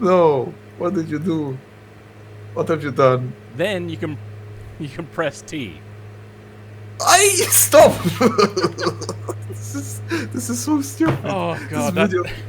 No, what did you do? What have you done? Then you can press T. Stop! This is so stupid. Oh god.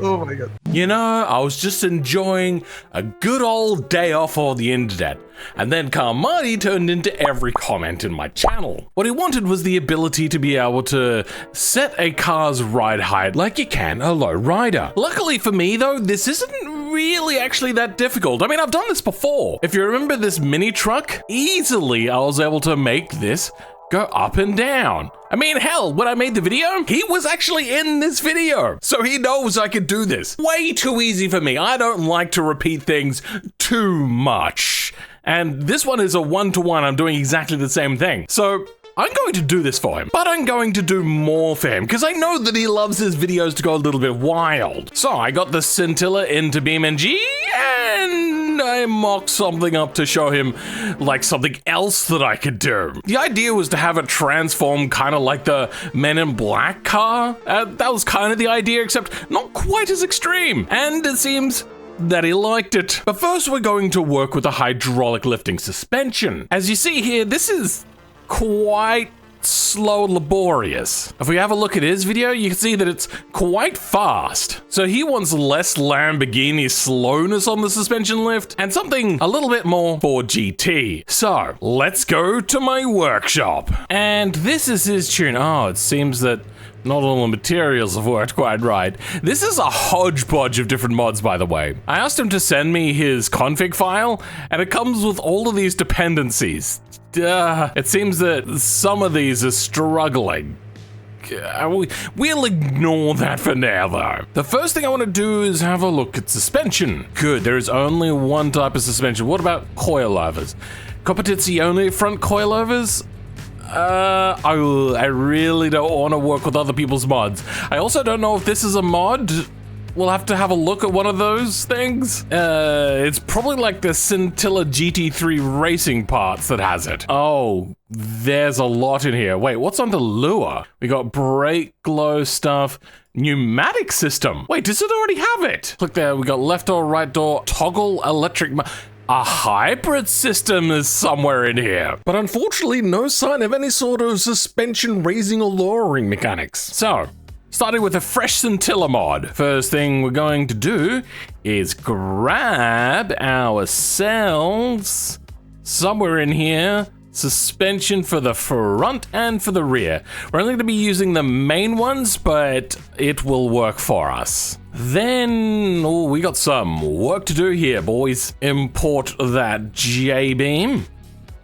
Oh my god. You know, I was just enjoying a good old day off on the internet, and then Carmody turned into every comment in my channel. What he wanted was the ability to be able to set a car's ride height like you can a low rider. Luckily for me though, this isn't really actually that difficult. I mean, I've done this before. If you remember this mini truck, easily I was able to make this go up and down. I mean, hell, when I made the video, he was actually in this video. So he knows I could do this. Way too easy for me. I don't like to repeat things too much. And this one is a one-to-one. I'm doing exactly the same thing. So I'm going to do this for him, but I'm going to do more for him because I know that he loves his videos to go a little bit wild. So I got the Scintilla into BeamNG and I mocked something up to show him like something else that I could do. The idea was to have it transform kind of like the Men in Black car. That was kind of the idea, except not quite as extreme. And it seems that he liked it. But first we're going to work with a hydraulic lifting suspension. As you see here, this is quite slow and laborious. If we have a look at his video, you can see that it's quite fast. So he wants less Lamborghini slowness on the suspension lift and something a little bit more for GT. So let's go to my workshop. And this is his tune. Oh, it seems that not all the materials have worked quite right. This is a hodgepodge of different mods, by the way. I asked him to send me his config file, and it comes with all of these dependencies. It seems that some of these are struggling. We'll ignore that for now, though. The first thing I want to do is have a look at suspension. Good, there is only one type of suspension. What about coilovers? Competizione front coilovers? I really don't want to work with other people's mods. I also don't know if this is a mod. We'll have to have a look at one of those things. It's probably like the Scintilla GT3 racing parts that has it. Oh, there's a lot in here. Wait, what's under lure? We got brake glow stuff, pneumatic system. Wait, does it already have it? Look there, we got left door, right door, toggle electric. A hybrid system is somewhere in here, but unfortunately no sign of any sort of suspension raising or lowering mechanics. So, starting with a fresh Scintilla mod. First thing we're going to do is grab ourselves somewhere in here suspension for the front and for the rear. We're only going to be using the main ones, but it will work for us. Then, oh, we got some work to do here, boys. Import that J-beam.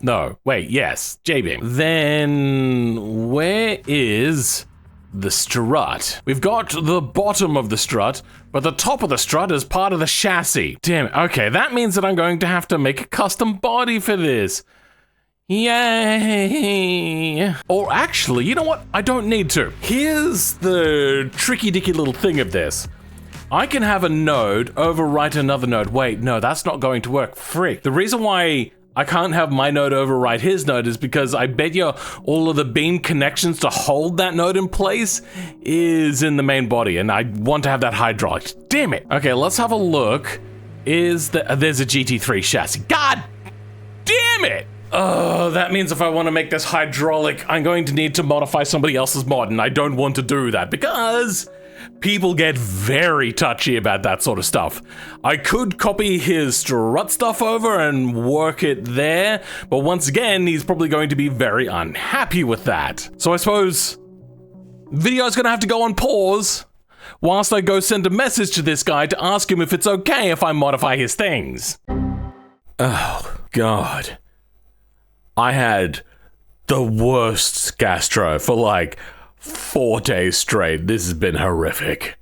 No, wait, yes, J-beam. Then, where is the strut? We've got the bottom of the strut, but the top of the strut is part of the chassis. Damn it, okay, that means that I'm going to have to make a custom body for this. Yay! Or actually, you know what? I don't need to. Here's the tricky dicky little thing of this. I can have a node overwrite another node. Wait, no, that's not going to work. Frick. The reason why I can't have my node overwrite his node is because I bet you all of the beam connections to hold that node in place is in the main body, and I want to have that hydraulic. Damn it. Okay, let's have a look. There's a GT3 chassis. God damn it! Oh, that means if I want to make this hydraulic, I'm going to need to modify somebody else's mod, and I don't want to do that because people get very touchy about that sort of stuff. I could copy his strut stuff over and work it there, but once again, he's probably going to be very unhappy with that. So I suppose video's gonna have to go on pause whilst I go send a message to this guy to ask him if it's okay if I modify his things. Oh, God. I had the worst gastro for like 4 days straight. This has been horrific.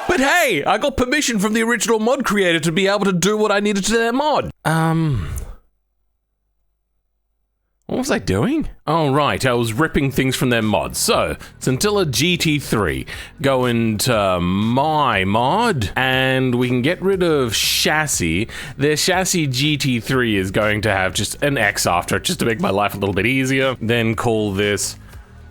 But hey, I got permission from the original mod creator to be able to do what I needed to their mod. What was I doing? Oh, right, I was ripping things from their mods. So, Scintilla GT3, go into my mod, and we can get rid of chassis. Their chassis GT3 is going to have just an X after it, just to make my life a little bit easier. Then call this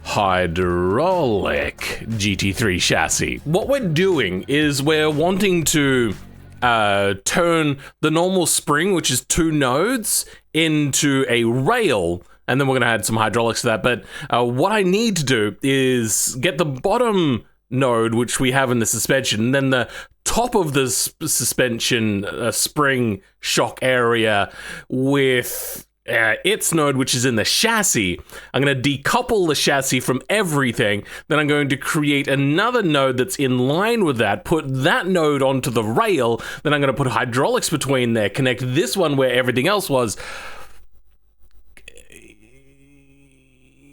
hydraulic GT3 chassis. What we're doing is we're wanting to turn the normal spring, which is 2 nodes, into a rail, and then we're gonna add some hydraulics to that. But what I need to do is get the bottom node, which we have in the suspension, and then the top of the suspension spring shock area with its node, which is in the chassis. I'm going to decouple the chassis from everything. Then I'm going to create another node that's in line with that, put that node onto the rail. Then I'm going to put hydraulics between there, connect this one where everything else was.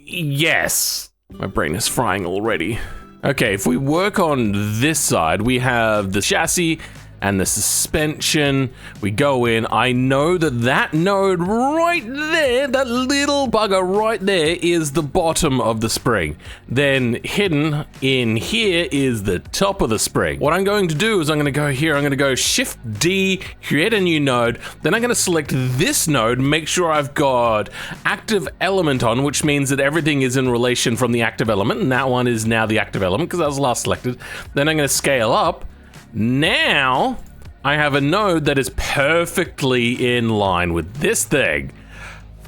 Yes. My brain is frying already. Okay, if we work on this side, we have the chassis and the suspension. We go in. I know that node right there, that little bugger right there, is the bottom of the spring. Then hidden in here is the top of the spring. What I'm going to do is I'm going to go here. I'm going to go Shift D, create a new node. Then I'm going to select this node, make sure I've got active element on, which means that everything is in relation from the active element. And that one is now the active element because that was last selected. Then I'm going to scale up. Now, I have a node that is perfectly in line with this thing.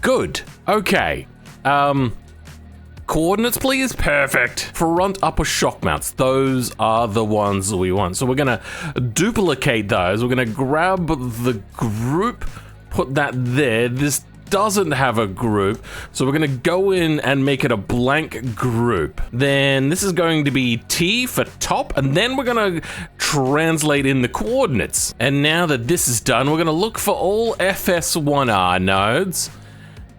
Good. Okay. Coordinates, please. Perfect. Front upper shock mounts. Those are the ones we want. So we're going to duplicate those. We're going to grab the group, put that there. This doesn't have a group, so we're going to go in and make it a blank group. Then this is going to be T for top, and then we're going to translate in the coordinates. And now that this is done, we're going to look for all FS1R nodes,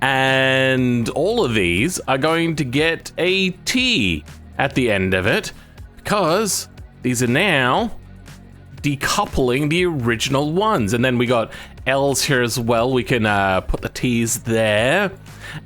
and all of these are going to get a T at the end of it, because these are now decoupling the original ones. And then we got L's here as well. We can put the T's there.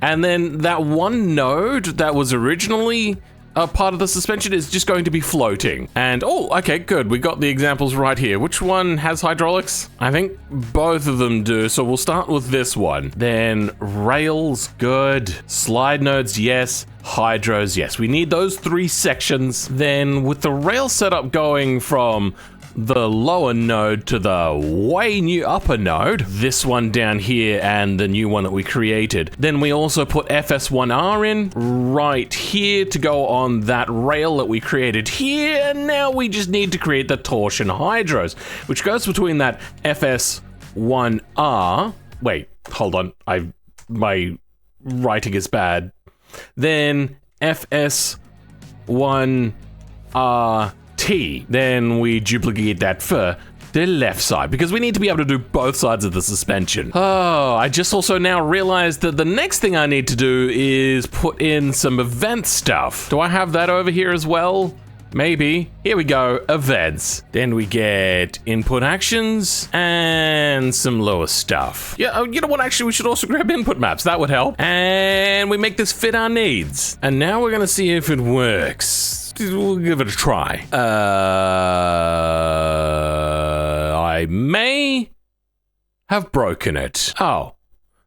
And then that one node that was originally a part of the suspension is just going to be floating. And oh, okay, good. We got the examples right here. Which one has hydraulics? I think both of them do. So we'll start with this one. Then rails, good. Slide nodes, yes. Hydros, yes. We need those 3 sections. Then with the rail setup going from the lower node to the way new upper node, this one down here and the new one that we created. Then we also put FS1R in right here to go on that rail that we created here. And now we just need to create the torsion hydros, which goes between that FS1R. Wait, hold on. My writing is bad. Then FS1R T. Then we duplicate that for the left side because we need to be able to do both sides of the suspension. Oh, I just also now realized that the next thing I need to do is put in some event stuff. Do I have that over here as well? Maybe. Here we go, events. Then we get input actions and some lower stuff. Yeah, you know what? Actually, we should also grab input maps. That would help. And we make this fit our needs. And now we're gonna see if it works. We'll give it a try. I may have broken it. Oh,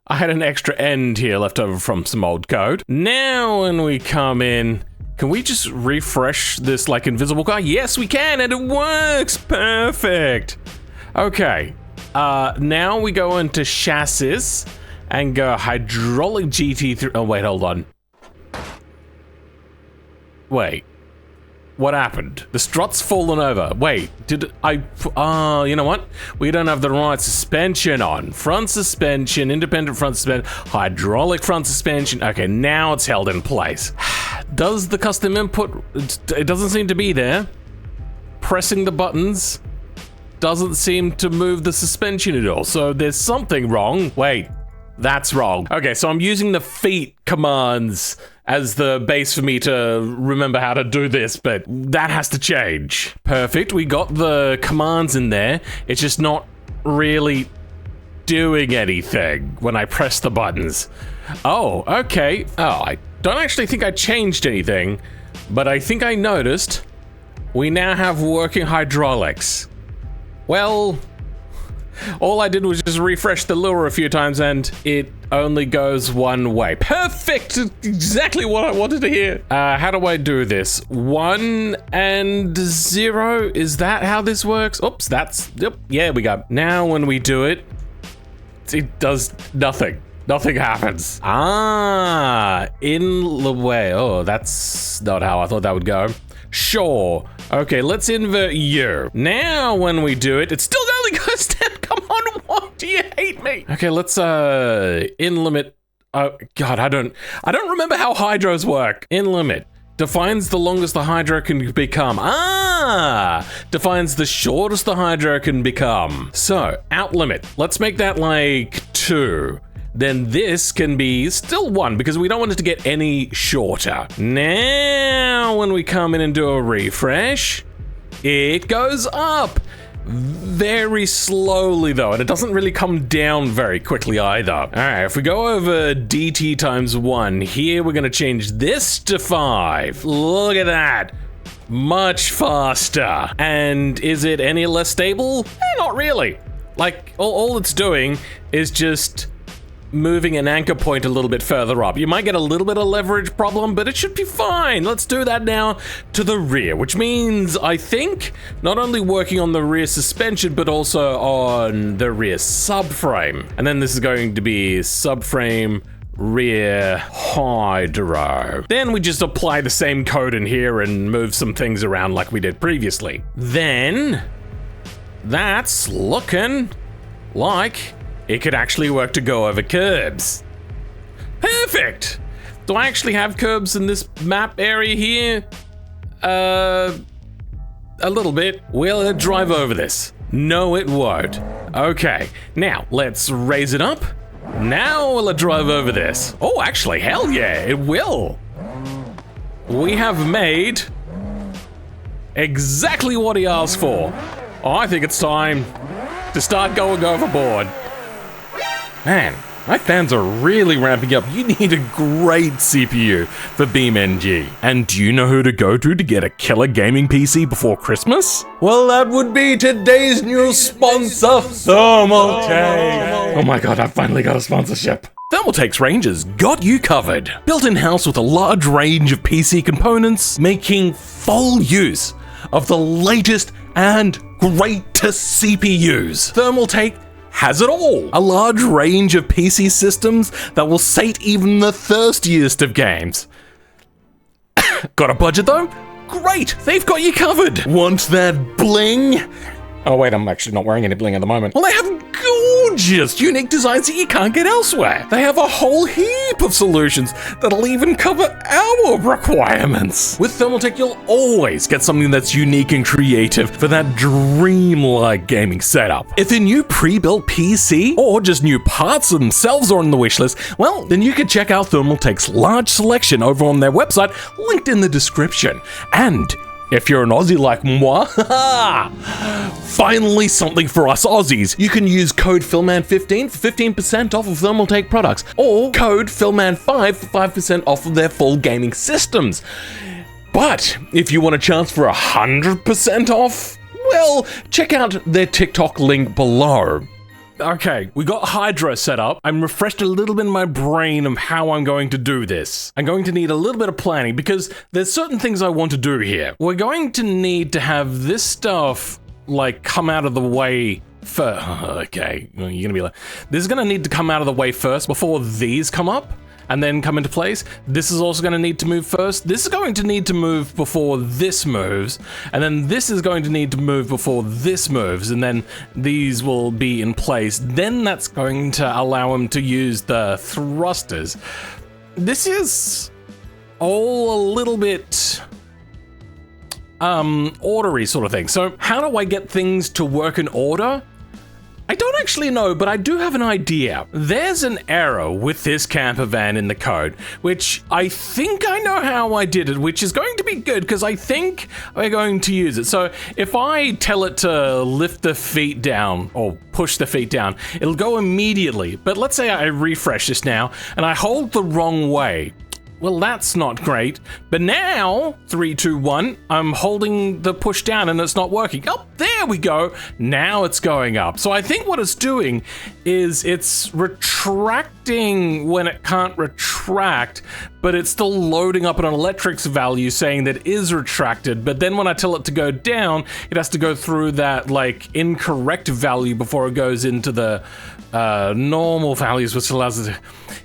I had an extra end here left over from some old code. Now when we come in, can we just refresh this like invisible car? Yes, we can, and it works. Perfect. Okay. Now we go into chassis and go hydraulic GT3. Oh, wait, hold on. Wait. What happened? The strut's fallen over. Wait, did I... you know what? We don't have the right suspension on. Front suspension, independent front suspension, hydraulic front suspension. Okay, now it's held in place. Does the custom input... It doesn't seem to be there. Pressing the buttons doesn't seem to move the suspension at all. So there's something wrong. Wait, that's wrong. Okay, so I'm using the feet commands as the base for me to remember how to do this, but that has to change. Perfect, we got the commands in there. It's just not really doing anything when I press the buttons. Oh, okay. Oh, I don't actually think I changed anything, but I think I noticed we now have working hydraulics. Well, All I did was just refresh the lure a few times and it only goes one way. Perfect! Exactly what I wanted to hear. How do I do this? 1 and 0? Is that how this works? Oops, yep, yeah, we go. Now when we do it, it does nothing. Nothing happens. In the way. Oh, that's not how I thought that would go. Sure. Okay, let's invert you. Now when we do it, it still only goes down. Come on, why do you hate me? Okay, let's in limit. Oh God, I don't remember how hydros work. In limit defines the longest the hydro can become. Defines the shortest the hydro can become. So out limit. Let's make that like 2. Then this can be still 1 because we don't want it to get any shorter. Now, when we come in and do a refresh, it goes up very slowly though, and it doesn't really come down very quickly either. All right, if we go over dt times 1, here we're gonna change this to 5. Look at that. Much faster. And is it any less stable? Not really. Like, all it's doing is just moving an anchor point a little bit further up. You might get a little bit of leverage problem, but it should be fine. Let's do that now to the rear, which means I think not only working on the rear suspension, but also on the rear subframe. And then this is going to be subframe rear hydro. Then we just apply the same code in here and move some things around like we did previously. Then that's looking like it could actually work to go over curbs. Perfect! Do I actually have curbs in this map area here? A little bit. Will it drive over this? No, it won't. Okay, now let's raise it up. Now will it drive over this? Oh, actually, hell yeah, it will. We have made exactly what he asked for. Oh, I think it's time to start going overboard. Man, my fans are really ramping up. You need a great CPU for BeamNG. And do you know who to go to get a killer gaming PC before Christmas? Well, that would be today's new sponsor, ThermalTake. Oh my God, I finally got a sponsorship. ThermalTake's ranges got you covered. Built in-house with a large range of PC components, making full use of the latest and greatest CPUs. ThermalTake has it all. A large range of PC systems that will sate even the thirstiest of games. Got a budget though? Great, they've got you covered. Want that bling? Oh wait, I'm actually not wearing any bling at the moment. Well, they have gorgeous, unique designs that you can't get elsewhere. They have a whole heap of solutions that'll even cover our requirements. With ThermalTake, you'll always get something that's unique and creative for that dreamlike gaming setup. If a new pre-built PC or just new parts themselves are on the wishlist, well, then you can check out ThermalTake's large selection over on their website, linked in the description. And if you're an Aussie like moi, finally something for us Aussies. You can use code PhilMan15 for 15% off of ThermalTake products, or code PhilMan5 for 5% off of their full gaming systems. But if you want a chance for 100% off, well, check out their TikTok link below. Okay, we got Hydra set up. I'm refreshed a little bit in my brain of how I'm going to do this. I'm going to need a little bit of planning because there's certain things I want to do here. We're going to need to have this stuff like come out of the way first. Okay, you're gonna be like, this is gonna need to come out of the way first before these come up and then come into place. This is also going to need to move first. This is going to need to move before this moves, and then this is going to need to move before this moves, and then these will be in place. Then that's going to allow him to use the thrusters. This is all a little bit ordery sort of thing. So how do I get things to work in order? I don't actually know, but I do have an idea. There's an error with this camper van in the code, which I think I know how I did it, which is going to be good because I think we're going to use it. So if I tell it to lift the feet down or push the feet down, it'll go immediately. But let's say I refresh this now and I hold the wrong way. well, that's not great. But now, 3, 2, 1, I'm holding the push down and it's not working. Oh, there we go. Now it's going up. So I think what it's doing is it's retracting when it can't retract, but it's still loading up an electrics value saying that it is retracted. But then when I tell it to go down, it has to go through that like incorrect value before it goes into the normal values, which allows it to...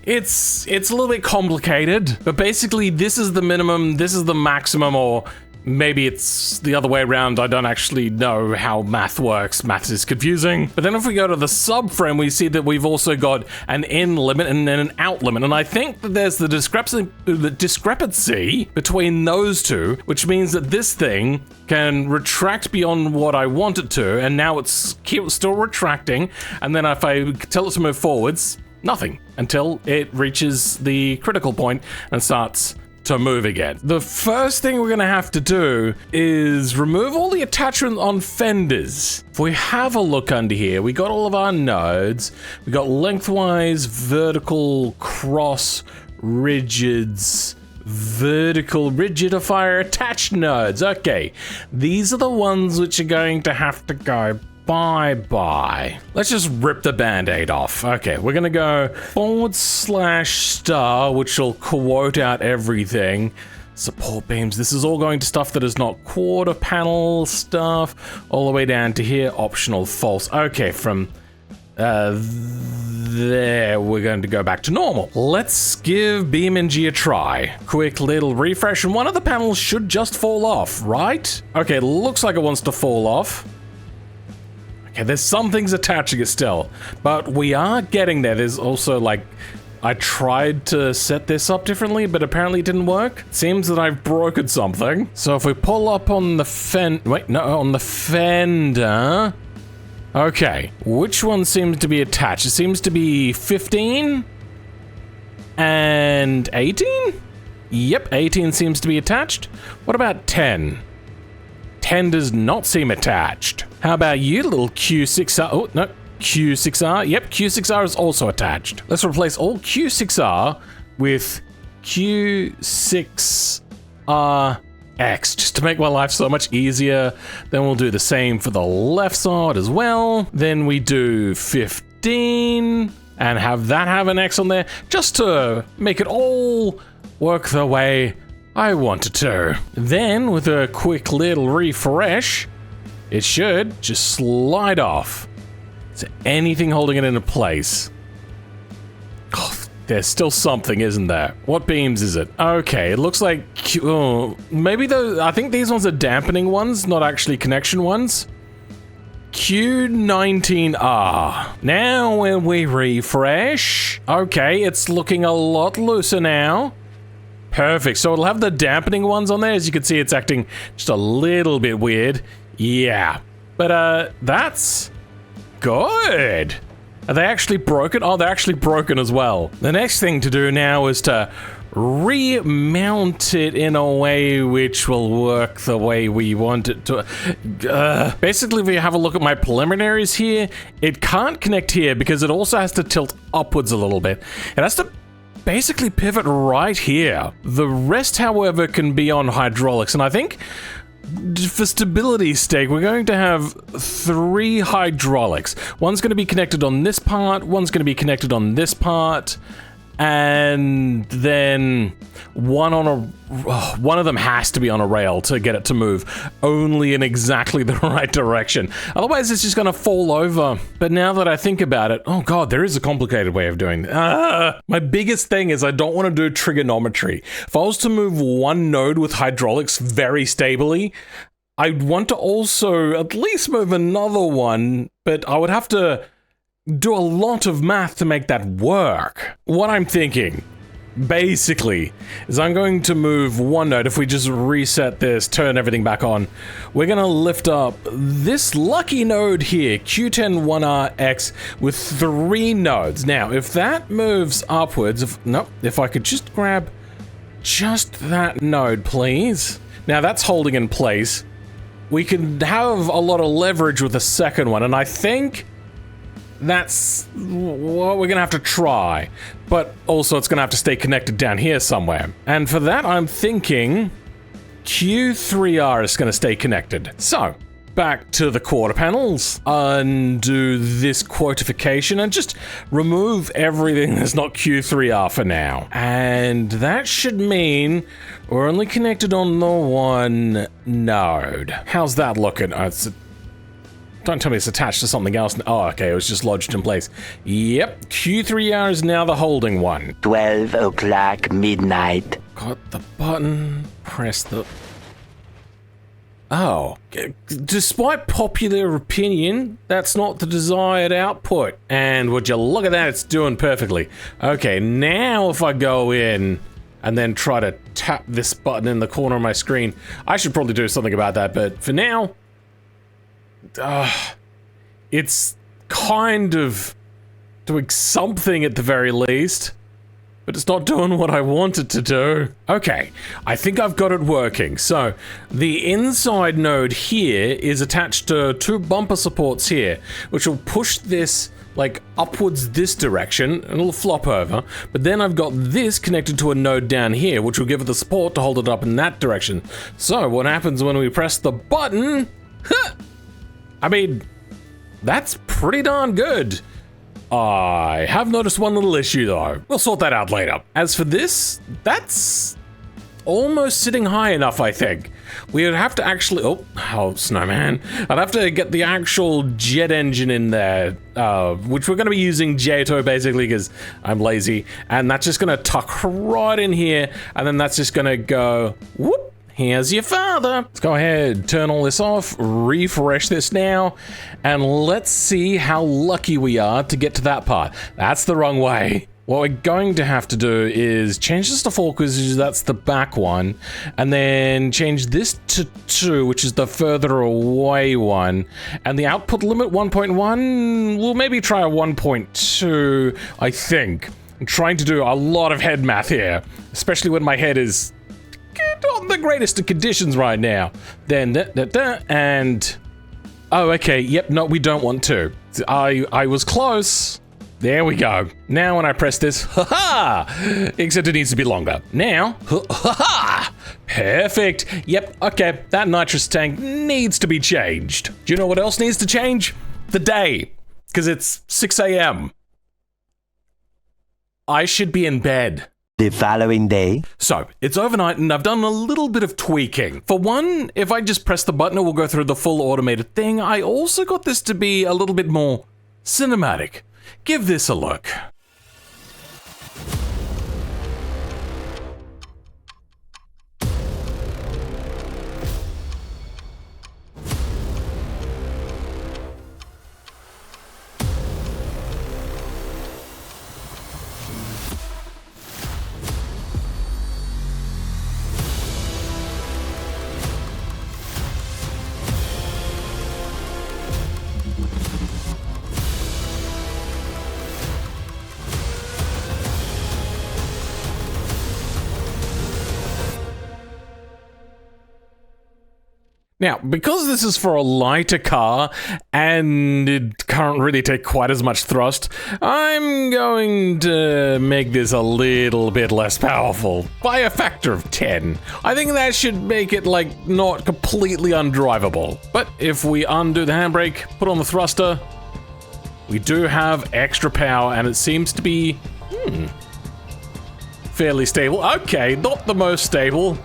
It's a little bit complicated, but basically this is the minimum, this is the maximum, or maybe it's the other way around. I don't actually know how math works. Math is confusing. But then if we go to the subframe, we see that we've also got an in limit and then an out limit. And I think that there's the discrepancy between those two, which means that this thing can retract beyond what I want it to, and now it's still retracting. And then if I tell it to move forwards, nothing until it reaches the critical point and starts to move again. The first thing we're gonna have to do is remove all the attachment on fenders. If we have a look under here, we got all of our nodes. We got lengthwise, vertical, cross, rigids, vertical rigidifier attached nodes. Okay, these are the ones which are going to have to go bye-bye. Let's just rip the band-aid off. Okay, we're gonna go /star, which will quote out everything. Support beams, this is all going to stuff that is not quarter panel stuff, all the way down to here, optional false. Okay, from there, we're going to go back to normal. Let's give BeamNG a try. Quick little refresh, and one of the panels should just fall off, right? Okay, looks like it wants to fall off. Okay, there's some things attaching it still, but we are getting there. There's also like, I tried to set this up differently, but apparently it didn't work. Seems that I've broken something. So if we pull up on the on the fender. Okay, which one seems to be attached? It seems to be 15 and 18? Yep, 18 seems to be attached. What about 10? 10 does not seem attached. How about you, little Q6R? Oh, no, Q6R. Yep, Q6R is also attached. Let's replace all Q6R with Q6RX, just to make my life so much easier. Then we'll do the same for the left side as well. Then we do 15 and have that have an X on there, just to make it all work the way I wanted to. Then, with a quick little refresh, it should just slide off. Is there anything holding it into place? Oh, there's still something, isn't there? What beams is it? Okay, it looks like... maybe those... I think these ones are dampening ones, not actually connection ones. Q19R. Now when we refresh... Okay, it's looking a lot looser now. Perfect, so it'll have the dampening ones on there. As you can see, it's acting just a little bit weird. Yeah, but that's good. Are they actually broken? Oh, they're actually broken as well. The next thing to do now is to remount it in a way which will work the way we want it to. Basically, if you have a look at my preliminaries here, it can't connect here because it also has to tilt upwards a little bit. It has to basically pivot right here. The rest, however, can be on hydraulics, and I think for stability's sake, we're going to have 3 hydraulics. One's going to be connected on this part, one's going to be connected on this part, and then one of them has to be on a rail to get it to move only in exactly the right direction. Otherwise, it's just going to fall over. But now that I think about it, oh god, there is a complicated way of doing this. My biggest thing is I don't want to do trigonometry. If I was to move one node with hydraulics very stably, I'd want to also at least move another one, but I would have to do a lot of math to make that work. What I'm thinking, basically, is I'm going to move one node. If we just reset this, turn everything back on, we're gonna lift up this lucky node here, Q101RX, with 3 nodes. Now, if that moves upwards, if I could just grab just that node, please. Now that's holding in place. We can have a lot of leverage with the second one, and I think that's what we're gonna have to try. But also it's gonna have to stay connected down here somewhere. And for that, I'm thinking Q3R is gonna stay connected. So, back to the quarter panels, undo this quotification and just remove everything that's not Q3R for now. And that should mean we're only connected on the one node. How's that looking? Don't tell me it's attached to something else. Oh, okay, it was just lodged in place. Yep, Q3R is now the holding one. 12 o'clock midnight. Got the button, press the... Oh, despite popular opinion, that's not the desired output. And would you look at that, it's doing perfectly. Okay, now if I go in and then try to tap this button in the corner of my screen, I should probably do something about that, but for now, it's kind of doing something at the very least. But it's not doing what I want it to do. Okay, I think I've got it working. So, the inside node here is attached to 2 bumper supports here, which will push this, like, upwards this direction, and it'll flop over. But then I've got this connected to a node down here, which will give it the support to hold it up in that direction. So, what happens when we press the button? I mean, that's pretty darn good. I have noticed one little issue though. We'll sort that out later. As for this, that's almost sitting high enough, I think. We would have to actually, oh, snowman. I'd have to get the actual jet engine in there, which we're gonna be using JATO basically because I'm lazy. And that's just gonna tuck right in here. And then that's just gonna go, whoop. Here's your father. Let's go ahead, turn all this off, refresh this now, and let's see how lucky we are to get to that part. That's the wrong way. What we're going to have to do is change this to 4 because that's the back one, and then change this to 2, which is the further away one, and the output limit 1.1, we'll maybe try a 1.2, I think. I'm trying to do a lot of head math here, especially when my head is not the greatest of conditions right now. Then, and... Oh, okay, yep, no, we don't want to. I was close. There we go. Now when I press this, haha! Except it needs to be longer. Now, haha! Perfect. Yep, okay, that nitrous tank needs to be changed. Do you know what else needs to change? The day. Because it's 6 a.m. I should be in bed. The following day. So, it's overnight and I've done a little bit of tweaking. For one, if I just press the button, it will go through the full automated thing. I also got this to be a little bit more cinematic. Give this a look. Now, because this is for a lighter car, and it can't really take quite as much thrust, I'm going to make this a little bit less powerful, by a factor of 10. I think that should make it, like, not completely undrivable. But if we undo the handbrake, put on the thruster, we do have extra power, and it seems to be, fairly stable. Okay, not the most stable.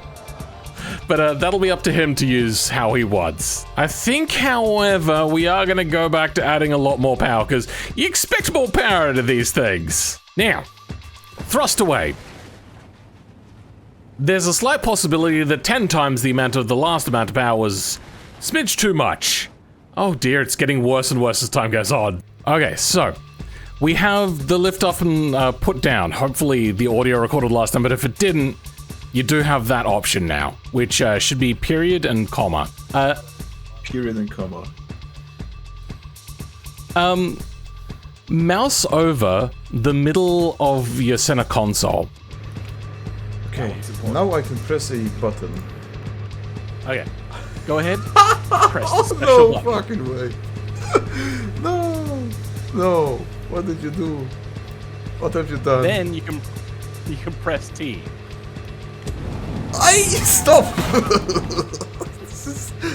But that'll be up to him to use how he wants. I think, however, we are going to go back to adding a lot more power, because you expect more power out of these things. Now, thrust away. There's a slight possibility that 10 times the amount of the last amount of power was smidge too much. Oh dear, it's getting worse and worse as time goes on. Okay, so we have the lift up and put down. Hopefully the audio recorded last time, but if it didn't, you do have that option now, which should be period and comma. Period and comma. Mouse over the middle of your center console. Okay, now I can press a button. Okay, go ahead. Press the special No button. fucking way. No. No. What did you do? What have you done? Then you can press T. Stop!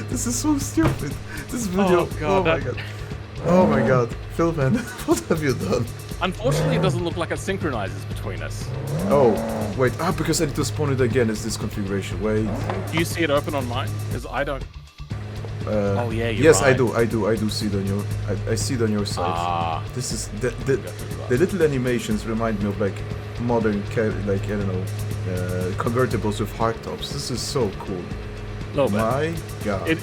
This is so stupid. This video. Oh, God, my god. Oh my god. Phil, man, what have you done? Unfortunately, it doesn't look like it synchronizes between us. Oh, wait. Because I need to spawn it again. Is this configuration? Wait. Do you see it open on mine? Because I don't. Oh yeah, you're yes, right. I do see it on your. I see it on your side. Ah. This is the little animations remind me of like modern, like I don't know, convertibles with hardtops. This is so cool. Little bit. My god. It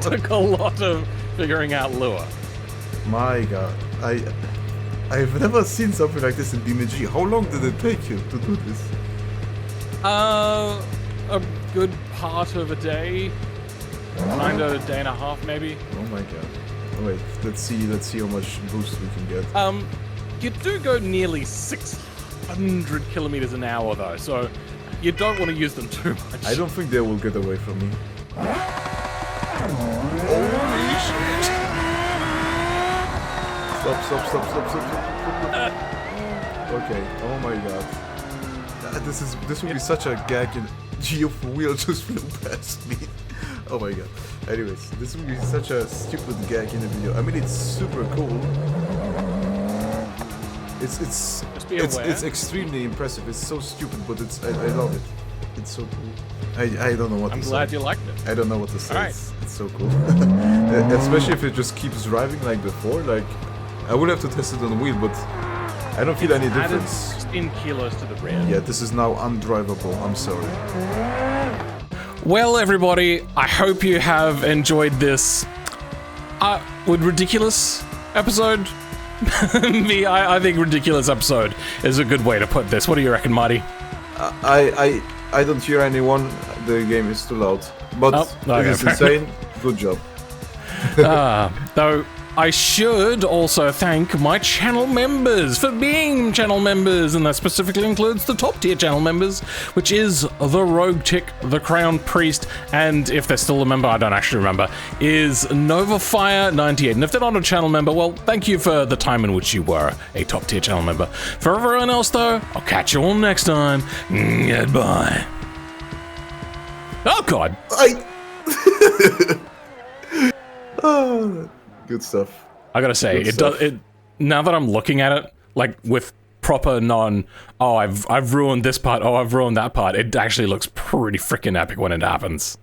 took a lot of figuring out lure. My god. I've never seen something like this in DMG. How long did it take you to do this? A good part of a day. Kind of a day and a half, maybe. Oh my god. Wait, let's see how much boost we can get. You do go nearly 600 kilometers an hour though, so you don't want to use them too much. I don't think they will get away from me. Holy shit! Stop. Okay, oh my god. This will be such a gag and Geo wheel just flew past me. Oh my god. Anyways, this will be such a stupid gag in the video. I mean, it's super cool. It's extremely impressive. It's so stupid, but I love it. It's so cool. I don't know what I'm to glad say. you liked it. I don't know what to say. Alright. It's so cool. Especially if it just keeps driving like before. Like, I would have to test it on the wheel, but I don't feel any Added difference. 16 kilos to the rear. Yeah, this is now undrivable. I'm sorry. Well, everybody, I hope you have enjoyed this ridiculous episode. I think ridiculous episode is a good way to put this. What do you reckon, Marty? I don't hear anyone. The game is too loud. But it is insane. Good job. Though I should also thank my channel members for being channel members, and that specifically includes the top tier channel members, which is the Rogue Tick, the Crown Priest, and if they're still a member, I don't actually remember, is NovaFire98. And if they're not a channel member, well, thank you for the time in which you were a top tier channel member. For everyone else, though, I'll catch you all next time. Goodbye. Oh, God. Good stuff. I gotta say, now that I'm looking at it, like with proper I've ruined this part, I've ruined that part, it actually looks pretty freaking epic when it happens.